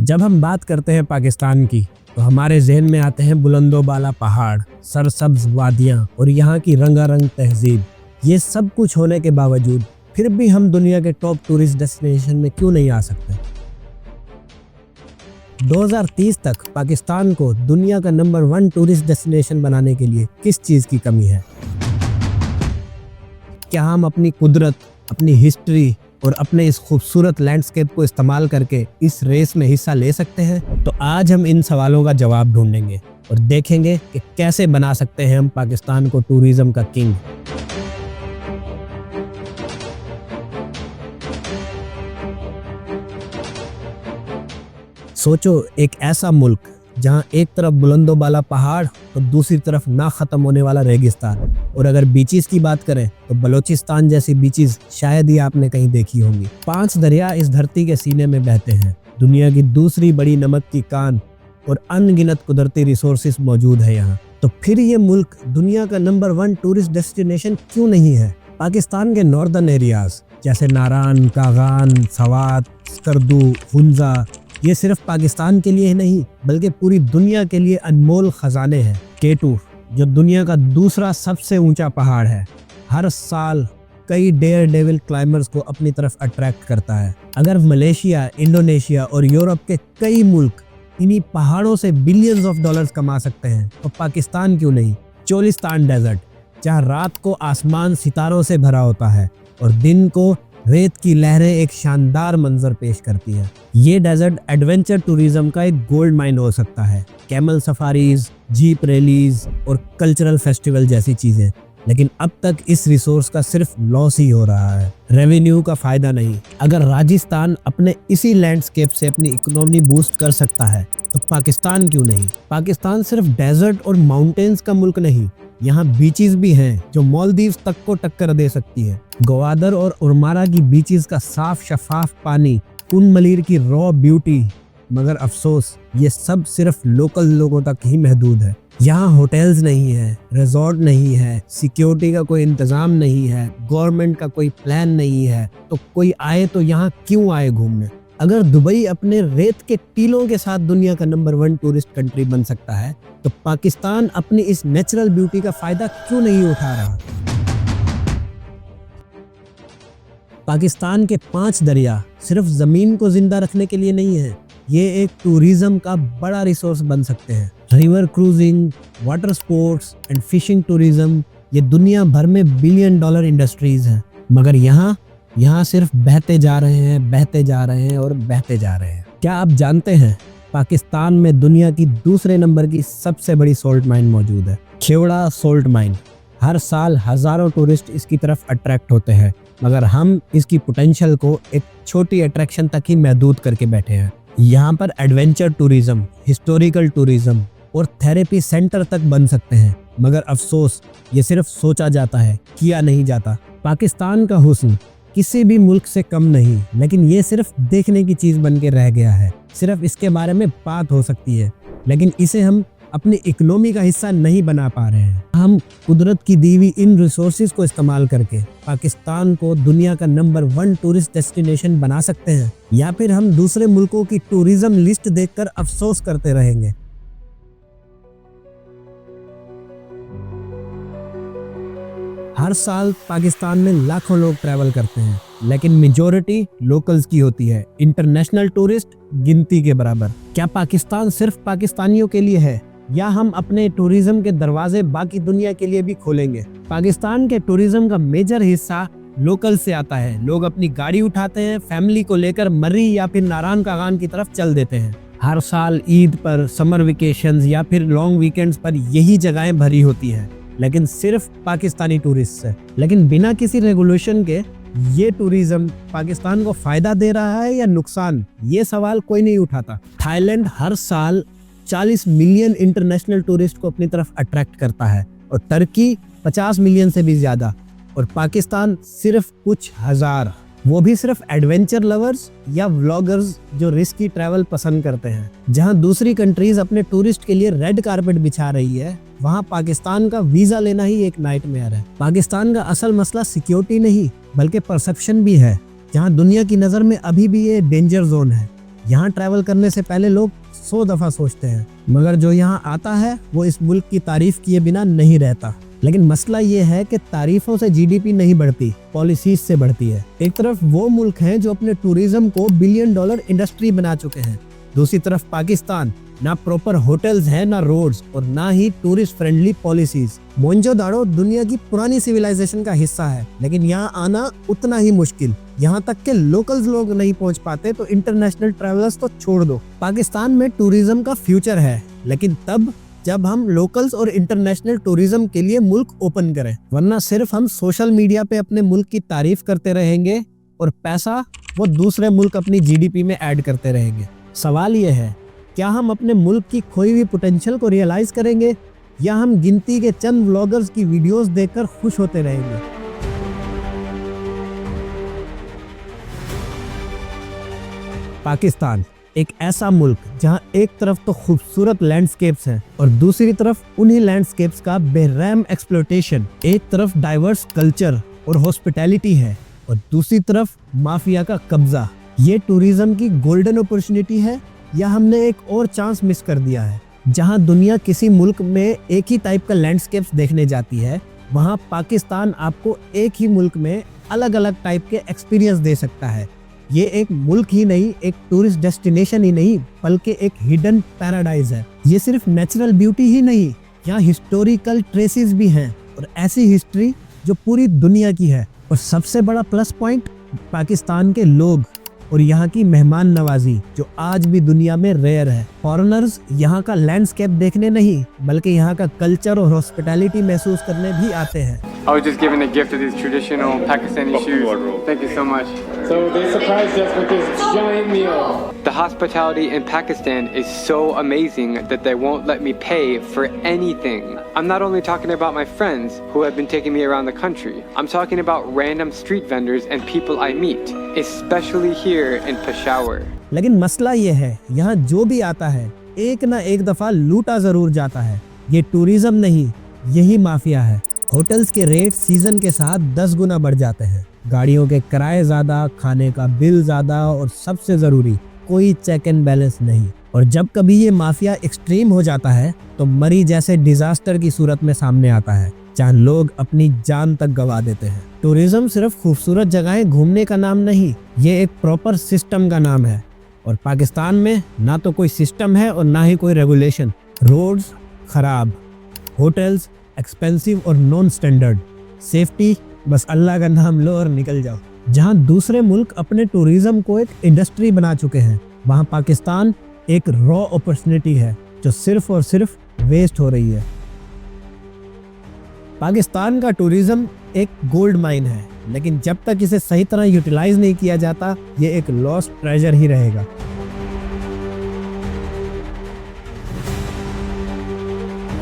जब हम बात करते हैं पाकिस्तान की तो हमारे जहन में आते हैं बुलंदोबाला पहाड़, सरसब्ज वादियाँ और यहाँ की रंगारंग तहजीब। ये सब कुछ होने के बावजूद फिर भी हम दुनिया के टॉप टूरिस्ट डेस्टिनेशन में क्यों नहीं आ सकते? 2030 तक पाकिस्तान को दुनिया का नंबर 1 टूरिस्ट डेस्टिनेशन बनाने के लिए किस चीज़ की कमी है? क्या हम अपनी कुदरत, अपनी हिस्ट्री और अपने इस खूबसूरत लैंडस्केप को इस्तेमाल करके इस रेस में हिस्सा ले सकते हैं? तो आज हम इन सवालों का जवाब ढूंढेंगे और देखेंगे कि कैसे बना सकते हैं हम पाकिस्तान को टूरिज्म का किंग। सोचो, एक ऐसा मुल्क जहां एक तरफ बुलंदोबाला पहाड़ तो दूसरी तरफ ना खत्म होने वाला रेगिस्तान। और अगर बीचेस की बात करें तो बलोचिस्तान जैसी बीचेस शायद ही आपने कहीं देखी होंगी। 5 दरिया इस धरती के सीने में बहते हैं, दुनिया की दूसरी बड़ी नमक की कान और अनगिनत कुदरती रिसोर्सेज मौजूद है यहाँ। तो फिर ये मुल्क दुनिया का नंबर 1 टूरिस्ट डेस्टिनेशन क्यों नहीं है? पाकिस्तान के नॉर्दर्न एरियाज जैसे नारान, कागान, सवात, स्कर्दू, हुंजा, ये सिर्फ पाकिस्तान के लिए ही नहीं बल्कि पूरी दुनिया के लिए अनमोल खजाने हैं। K2 जो दुनिया का दूसरा सबसे ऊंचा पहाड़ है, हर साल कई डेयर डेविल क्लाइंबर्स को अपनी तरफ अट्रैक्ट करता है। अगर मलेशिया, इंडोनेशिया और यूरोप के कई मुल्क इन्हीं पहाड़ों से बिलियंस ऑफ डॉलर्स कमा सकते हैं तो पाकिस्तान क्यों नहीं? चोलिस्तान डेजर्ट, जहाँ रात को आसमान सितारों से भरा होता है और दिन को रेत की लहरें एक शानदार मंजर पेश करती है। ये डेजर्ट एडवेंचर टूरिज्म का एक गोल्ड माइन हो सकता है। कैमल सफारीज, जीप रैलीज और कल्चरल फेस्टिवल जैसी चीजें। लेकिन अब तक इस रिसोर्स का सिर्फ लॉस ही हो रहा है, रेवेन्यू का फायदा नहीं। अगर राजस्थान अपने इसी लैंडस्केप से अपनी इकोनॉमी बूस्ट कर सकता है तो पाकिस्तान क्यों नहीं? पाकिस्तान सिर्फ डेजर्ट और माउंटेन्स का मुल्क नहीं, यहाँ बीचेस भी हैं जो मालदीव्स तक को टक्कर दे सकती है। ग्वादर और उर्मारा की बीचेस का साफ शफाफ पानी, कुन मलीर की रॉ ब्यूटी। मगर अफसोस, ये सब सिर्फ लोकल लोगों तक ही महदूद है। यहाँ होटल्स नहीं है, रिजॉर्ट नहीं है, सिक्योरिटी का कोई इंतजाम नहीं है, गवर्नमेंट का कोई प्लान नहीं है। तो कोई आए तो यहाँ क्यों आए घूमने? अगर दुबई अपने रेत के टीलों के साथ दुनिया का नंबर 1 टूरिस्ट कंट्री बन सकता है तो पाकिस्तान अपनी इस नेचुरल ब्यूटी का फायदा क्यों नहीं उठा रहा? पाकिस्तान के 5 दरिया सिर्फ जमीन को जिंदा रखने के लिए नहीं है, ये एक टूरिज्म का बड़ा रिसोर्स बन सकते हैं। River cruising, water sports and fishing tourism, ये दुनिया भर में $बिलियन इंडस्ट्रीज हैं। मगर यहाँ सिर्फ बहते जा रहे हैं, बहते जा रहे हैं और बहते जा रहे हैं। क्या आप जानते हैं पाकिस्तान में दुनिया की दूसरे नंबर की सबसे बड़ी सोल्ट माइन मौजूद है, खेवड़ा सोल्ट माइन। हर साल हजारों टूरिस्ट इसकी तरफ अट्रैक्ट होते हैं, मगर हम इसकी पोटेंशियल को एक छोटी अट्रैक्शन तक ही महदूद करके बैठे हैं। यहाँ पर एडवेंचर टूरिज्म, हिस्टोरिकल टूरिज्म और थेरेपी सेंटर तक बन सकते हैं। मगर अफसोस, ये सिर्फ सोचा जाता है, किया नहीं जाता। पाकिस्तान का हुस्न किसी भी मुल्क से कम नहीं, लेकिन ये सिर्फ देखने की चीज बन के रह गया है। सिर्फ इसके बारे में बात हो सकती है, लेकिन इसे हम अपनी इकोनॉमी का हिस्सा नहीं बना पा रहे हैं। हम कुदरत की दी हुई इन रिसोर्सेज को इस्तेमाल करके पाकिस्तान को दुनिया का नंबर 1 टूरिस्ट डेस्टिनेशन बना सकते हैं, या फिर हम दूसरे मुल्कों की टूरिज्म लिस्ट देखकर अफसोस करते रहेंगे। हर साल पाकिस्तान में लाखों लोग ट्रैवल करते हैं, लेकिन मेजॉरिटी लोकल्स की होती है। इंटरनेशनल टूरिस्ट गिनती के बराबर। क्या पाकिस्तान सिर्फ पाकिस्तानियों के लिए है, या हम अपने टूरिज्म के दरवाजे बाकी दुनिया के लिए भी खोलेंगे? पाकिस्तान के टूरिज्म का मेजर हिस्सा लोकल से आता है। लोग अपनी गाड़ी उठाते हैं, फैमिली को लेकर मर्री या फिर नारान कागान की तरफ चल देते हैं। हर साल ईद पर, समर वेकेशंस या फिर लॉन्ग वीकेंड्स पर यही जगहें भरी होती हैं, लेकिन सिर्फ पाकिस्तानी टूरिस्ट से। लेकिन बिना किसी रेगुलेशन के ये टूरिज्म पाकिस्तान को फायदा दे रहा है या नुकसान, ये सवाल कोई नहीं उठाता। थाईलैंड हर साल 40 मिलियन इंटरनेशनल टूरिस्ट को अपनी तरफ अट्रैक्ट करता है और टर्की 50 मिलियन से भी ज्यादा, और पाकिस्तान सिर्फ कुछ हजार, वो भी सिर्फ एडवेंचर लवर्स या व्लॉगर्स जो रिस्की ट्रैवल पसंद करते हैं। जहां दूसरी कंट्रीज अपने टूरिस्ट के लिए रेड कारपेट बिछा रही है, वहां पाकिस्तान का वीजा लेना ही एक नाइटमेयर है। पाकिस्तान का असल मसला सिक्योरिटी नहीं बल्कि परसेप्शन भी है, जहां दुनिया की नजर में अभी भी ये डेंजर जोन है। यहाँ ट्रैवल करने से पहले लोग 100 दफा सोचते हैं, मगर जो यहाँ आता है वो इस मुल्क की तारीफ किए बिना नहीं रहता। लेकिन मसला ये है कि तारीफों से जीडीपी नहीं बढ़ती, पॉलिसीज से बढ़ती है। एक तरफ वो मुल्क हैं जो अपने टूरिज्म को बिलियन डॉलर इंडस्ट्री बना चुके हैं, दूसरी तरफ पाकिस्तान, ना प्रॉपर होटल्स हैं, ना रोड्स और ना ही टूरिस्ट फ्रेंडली पॉलिसीज। मोहनजोदाड़ो दुनिया की पुरानी सिविलाइजेशन का हिस्सा है, लेकिन यहाँ आना उतना ही मुश्किल। यहाँ तक के लोकल्स लोग नहीं पहुँच पाते तो इंटरनेशनल ट्रैवलर्स तो छोड़ दो। पाकिस्तान में टूरिज्म का फ्यूचर है, लेकिन तब जब हम लोकल्स और इंटरनेशनल टूरिज्म के लिए मुल्क ओपन करें, वरना सिर्फ हम सोशल मीडिया पे अपने मुल्क की तारीफ करते रहेंगे और पैसा वो दूसरे मुल्क अपनी जीडीपी में ऐड करते रहेंगे। सवाल ये है, क्या हम अपने मुल्क की खोई हुई पोटेंशियल को रियलाइज करेंगे या हम गिनती के चंद व्लॉगर्स की वीडियोस देखकर खुश होते रहेंगे? पाकिस्तान एक ऐसा मुल्क जहां एक तरफ तो खूबसूरत लैंडस्केप्स हैं और दूसरी तरफ उन्हीं लैंडस्केप्स का बेरहम एक्सप्लॉयटेशन। एक तरफ डाइवर्स कल्चर और हॉस्पिटैलिटी है और दूसरी तरफ माफिया का कब्जा। ये टूरिज्म की गोल्डन अपॉर्चुनिटी है या हमने एक और चांस मिस कर दिया है? जहां दुनिया किसी मुल्क में एक ही टाइप का लैंडस्केप्स देखने जाती है, वहां पाकिस्तान आपको एक ही मुल्क में अलग अलग टाइप के एक्सपीरियंस दे सकता है। ये एक मुल्क ही नहीं, एक टूरिस्ट डेस्टिनेशन ही नहीं, बल्कि एक हिडन पैराडाइज है। ये सिर्फ नेचुरल ब्यूटी ही नहीं, यहाँ हिस्टोरिकल ट्रेसेस भी हैं और ऐसी हिस्ट्री जो पूरी दुनिया की है। और सबसे बड़ा प्लस पॉइंट पाकिस्तान के लोग और यहाँ की मेहमान नवाजी, जो आज भी दुनिया में रेयर है। फॉरेनर्स यहाँ का लैंडस्केप देखने नहीं, बल्कि यहाँ का कल्चर और हॉस्पिटैलिटी महसूस करने भी आते हैं। I was just given a gift of these traditional Pakistani shoes. Thank you so much. So they surprised us with this giant meal. The hospitality in Pakistan is so amazing that they won't let me pay for anything. I'm not only talking about my friends who have been taking me around the country. I'm talking about random street vendors and people I meet, especially here in Peshawar. लेकिन मसला ये है, यहाँ जो भी आता है एक ना एक दफा लूटा जरूर जाता है। ये टूरिज्म नहीं, यही माफिया है। होटल्स के रेट सीजन के साथ 10 गुना बढ़ जाते हैं, गाड़ियों के किराए ज्यादा, खाने का बिल ज्यादा और सबसे जरूरी कोई चेक एंड बैलेंस नहीं। और जब कभी ये माफिया एक्सट्रीम हो जाता है तो मरी जैसे डिजास्टर की सूरत में सामने आता है, जहाँ लोग अपनी जान तक गवा देते हैं। टूरिज्म सिर्फ खूबसूरत जगहें घूमने का नाम नहीं, ये एक प्रॉपर सिस्टम का नाम है। और पाकिस्तान में ना तो कोई सिस्टम है और ना ही कोई रेगुलेशन। रोड्स खराब, होटल्स एक्सपेंसिव और नॉन स्टैंडर्ड, सेफ्टी बस अल्लाह का नाम लो और निकल जाओ। जहां दूसरे मुल्क अपने टूरिज्म को एक इंडस्ट्री बना चुके हैं, वहां पाकिस्तान एक रॉ अपॉर्चुनिटी है जो सिर्फ और सिर्फ वेस्ट हो रही है। पाकिस्तान का टूरिज्म एक गोल्ड माइन है, लेकिन जब तक इसे सही तरह यूटिलाइज नहीं किया जाता, ये एक लॉस्ट ट्रेजर ही रहेगा।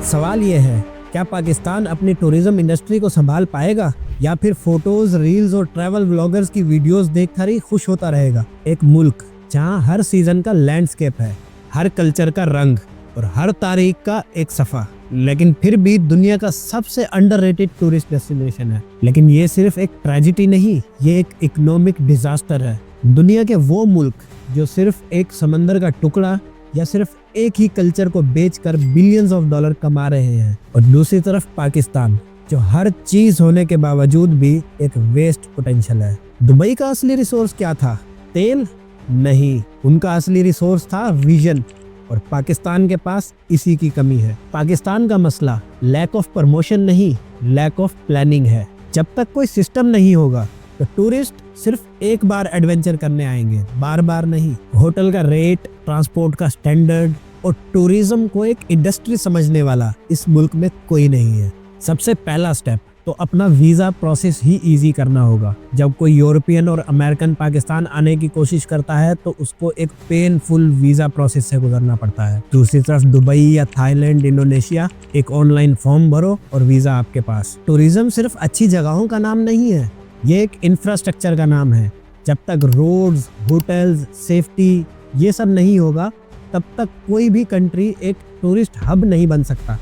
सवाल ये है, क्या पाकिस्तान अपनी टूरिज्म इंडस्ट्री को संभाल पाएगा या फिर फोटोज, रील्स और ट्रैवल व्लॉगर्स की वीडियोस देखकर ही खुश होता रहेगा? एक मुल्क जहां हर सीजन का लैंडस्केप है, हर कल्चर का रंग और हर तारीख का एक सफा, लेकिन फिर भी दुनिया का सबसे अंडररेटेड टूरिस्ट डेस्टिनेशन है। लेकिन ये सिर्फ एक ट्रेजेडी नहीं, ये एक इकोनॉमिक डिजास्टर है। दुनिया के वो मुल्क जो सिर्फ एक समंदर का टुकड़ा या सिर्फ एक ही कल्चर को बेचकर बिलियंस ऑफ डॉलर कमा रहे हैं, और दूसरी तरफ पाकिस्तान जो हर चीज होने के बावजूद भी एक वेस्ट पोटेंशियल है। दुबई का असली रिसोर्स क्या था? तेल नहीं, उनका असली रिसोर्स था विजन, और पाकिस्तान के पास इसी की कमी है। पाकिस्तान का मसला लैक ऑफ प्रमोशन नहीं, लैक ऑफ प्लानिंग है। जब तक कोई सिस्टम नहीं होगा तो टूरिस्ट सिर्फ एक बार एडवेंचर करने आएंगे, बार बार नहीं। होटल का रेट, ट्रांसपोर्ट का स्टैंडर्ड और टूरिज्म को एक इंडस्ट्री समझने वाला इस मुल्क में कोई नहीं है। सबसे पहला स्टेप तो अपना वीज़ा प्रोसेस ही इजी करना होगा। जब कोई यूरोपियन और अमेरिकन पाकिस्तान आने की कोशिश करता है तो उसको एक पेनफुल वीज़ा प्रोसेस से गुजरना पड़ता है। दूसरी तरफ दुबई या थाईलैंड, इंडोनेशिया, एक ऑनलाइन फॉर्म भरो और वीज़ा आपके पास। टूरिज्म सिर्फ अच्छी जगहों का नाम नहीं है, ये एक इंफ्रास्ट्रक्चर का नाम है। जब तक रोड्स, होटल्स, सेफ्टी ये सब नहीं होगा, तब तक कोई भी कंट्री एक टूरिस्ट हब नहीं बन सकता।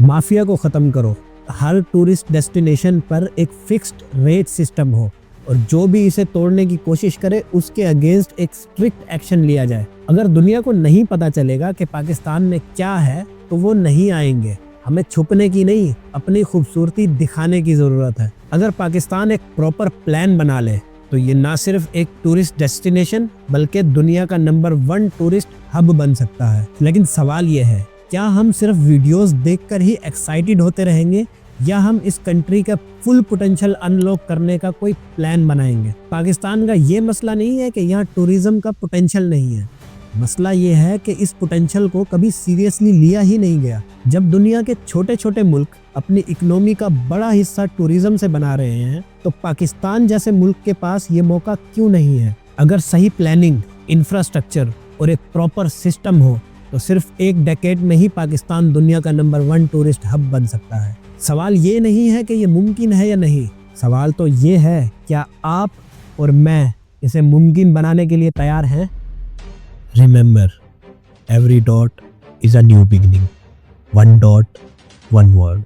माफिया को ख़त्म करो, हर टूरिस्ट डेस्टिनेशन पर एक फिक्स्ड रेट सिस्टम हो और जो भी इसे तोड़ने की कोशिश करे उसके अगेंस्ट एक स्ट्रिक्ट एक्शन लिया जाए। अगर दुनिया को नहीं पता चलेगा कि पाकिस्तान में क्या है तो वो नहीं आएंगे। हमें छुपने की नहीं, अपनी खूबसूरती दिखाने की जरूरत है। अगर पाकिस्तान एक प्रॉपर प्लान बना ले तो ये ना सिर्फ एक टूरिस्ट डेस्टिनेशन बल्कि दुनिया का नंबर 1 टूरिस्ट हब बन सकता है। लेकिन सवाल ये है, क्या हम सिर्फ वीडियोस देखकर ही एक्साइटेड होते रहेंगे या हम इस कंट्री का फुल पोटेंशियल अनलॉक करने का कोई प्लान बनाएंगे? पाकिस्तान का ये मसला नहीं है कि यहाँ टूरिज्म का पोटेंशियल नहीं है, मसला ये है कि इस पोटेंशियल को कभी सीरियसली लिया ही नहीं गया। जब दुनिया के छोटे छोटे मुल्क अपनी इकोनॉमी का बड़ा हिस्सा टूरिज्म से बना रहे हैं तो पाकिस्तान जैसे मुल्क के पास ये मौका क्यों नहीं है? अगर सही प्लानिंग, इंफ्रास्ट्रक्चर और एक प्रॉपर सिस्टम हो तो सिर्फ एक डेकेड में ही पाकिस्तान दुनिया का नंबर 1 टूरिस्ट हब बन सकता है। सवाल ये नहीं है कि ये मुमकिन है या नहीं, सवाल तो ये है क्या आप और मैं इसे मुमकिन बनाने के लिए तैयार हैं? Remember, every dot is a new beginning. One dot, one world.